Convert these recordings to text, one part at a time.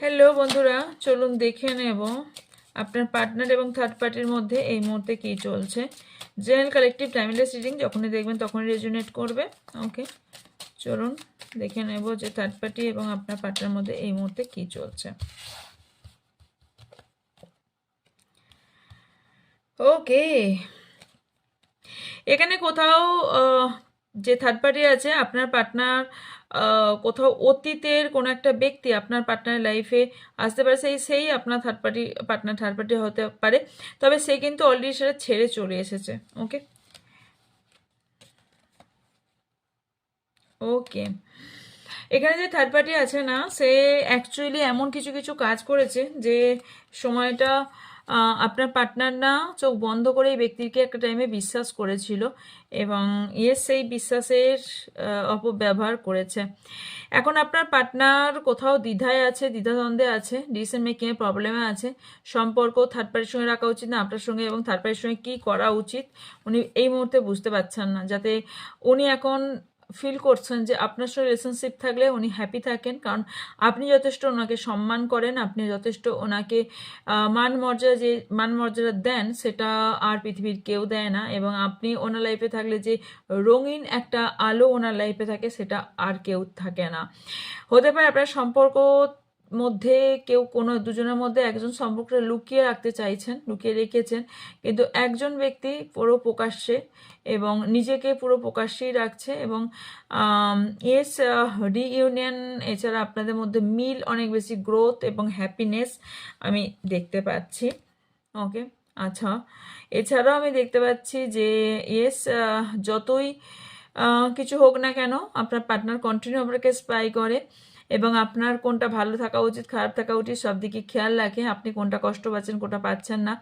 Hello বন্ধুরা, চলুন দেখে নেব আপনার পার্টনার এবং থার্ড পার্টির মধ্যে এই মুহূর্তে কী চলছে। জেনারেল কালেকটিভ টাইমলেস রিডিং যখনই দেখবেন তখনই রেজোনেট করবে। ওকে, চলুন দেখে নেব যে থার্ড পার্টি এবং আপনার পার্টনার মধ্যে এই মুহূর্তে কী চলছে। ওকে, এখানে কোথাও যে থার্ড পার্টি আছে আপনার পার্টনার, কোথাও অতীতের কোনো একটা ব্যক্তি আপনার পার্টনারের লাইফে আসতে পারে। সেই আপনার থার্ড পার্টি হতে পারে, তবে সে কিন্তু অলরেডি সেটা ছেড়ে চলে এসেছে। ওকে ওকে, এখানে যে থার্ড পার্টি আছে না, সে অ্যাকচুয়ালি এমন কিছু কিছু কাজ করেছে যে সময়টা আপনার পার্টনার না চোখ বন্ধ করে এই ব্যক্তিকে একটা টাইমে বিশ্বাস করেছিল এবং সেই বিশ্বাসের অপব্যবহার করেছে। এখন আপনার পার্টনার কোথাও দ্বিধায় আছে, দ্বিধাদ্বন্দ্বে আছে, ডিসিশন মেকিংয়ের প্রবলেমে আছে। সম্পর্ক থার্ড পার্টির সঙ্গে রাখা উচিত না আপনার সঙ্গে, এবং থার্ড পার্টির সঙ্গে কী করা উচিত উনি এই মুহূর্তে বুঝতে পারছেন না। যাতে উনি এখন ফিল করছেন যে আপনার সঙ্গে রিলেশনশিপ থাকলে উনি হ্যাপি থাকেন, কারণ আপনি যথেষ্ট ওনাকে সম্মান করেন, আপনি যথেষ্ট ওনাকে মান মর্যাদা দেন, সেটা আর পৃথিবীর কেউ দেয় না। এবং আপনি ওনার লাইফে থাকলে যে রঙিন একটা আলো ওনার লাইফে থাকে, সেটা আর কেউ থাকে না। হতে পারে আপনার সম্পর্ক মধ্যে কেউ কোনো দুজনের মধ্যে একজন সম্পর্কটা লুকিয়ে রাখতে চাইছেন, লুকিয়ে রেখেছেন, কিন্তু একজন ব্যক্তি পুরো প্রকাশ্যে এবং নিজেকে পুরো প্রকাশ্যেই রাখছে। এবং রিইউনিয়ন এছাড়া আপনাদের মধ্যে মিল, অনেক বেশি গ্রোথ এবং হ্যাপিনেস আমি দেখতে পাচ্ছি। ওকে, আচ্ছা, এছাড়াও আমি দেখতে পাচ্ছি যে যতই কিছু হোক না কেন আপনার পার্টনার কন্টিনিউ আপনাকে স্পাই করে এবং আপনার কোনটা ভালো থাকা উচিত, খারাপ থাকা উচিত, সব দিকে খেয়াল রাখে। আপনি কোনটা কষ্ট পাচ্ছেন, কোনটা পাচ্ছেন না।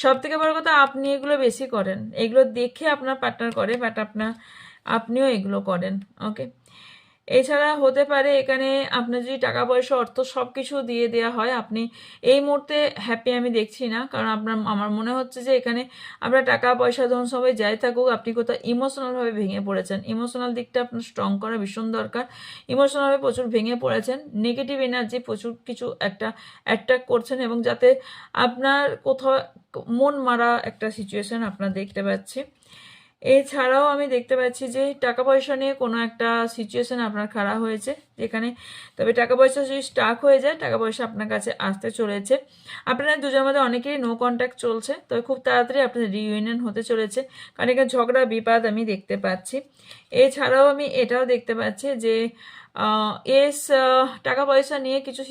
সব থেকে বড় কথা, আপনি এগুলো বেশি করেন, এগুলো দেখে আপনার পার্টনার করে, বাট আপনিও এগুলো করেন। ওকে, এছাড়া হতে পারে এখানে আপনার যদি টাকা পয়সা অর্থ সব কিছু দিয়ে দেওয়া হয়, আপনি এই মুহূর্তে হ্যাপি আমি দেখছি না। কারণ আমার মনে হচ্ছে যে এখানে আপনার টাকা পয়সা ধন সবাই যাই থাকুক, আপনি কোথাও ইমোশনালভাবে ভেঙে পড়েছেন। ইমোশনাল দিকটা আপনার স্ট্রং করা ভীষণ দরকার। ইমোশনালভাবে প্রচুর ভেঙে পড়েছেন, নেগেটিভ এনার্জি প্রচুর কিছু একটা অ্যাট্রাক্ট করছেন, এবং যাতে আপনার কোথাও মন মারা একটা সিচুয়েশন আপনার দেখতে পাচ্ছি। এছাড়াও আমি দেখতে পাচ্ছি যে টাকা পয়সা নিয়ে কোনো একটা সিচুয়েশন আপনার খারাপ হয়েছে যেখানে, তবে টাকা পয়সা যদি স্টাক হয়ে যায়, টাকা পয়সা আপনার কাছে আসতে চলেছে। আপনারা দুজনের মধ্যে অনেকেরই নো কন্ট্যাক্ট চলছে, তবে খুব তাড়াতাড়ি আপনাদের রিইউনিয়ন হতে চলেছে, কারণ এখানে ঝগড়া বিবাদ আমি দেখতে পাচ্ছি। এছাড়াও আমি এটাও দেখতে পাচ্ছি যে টাকা পয়সা নিয়ে কিছু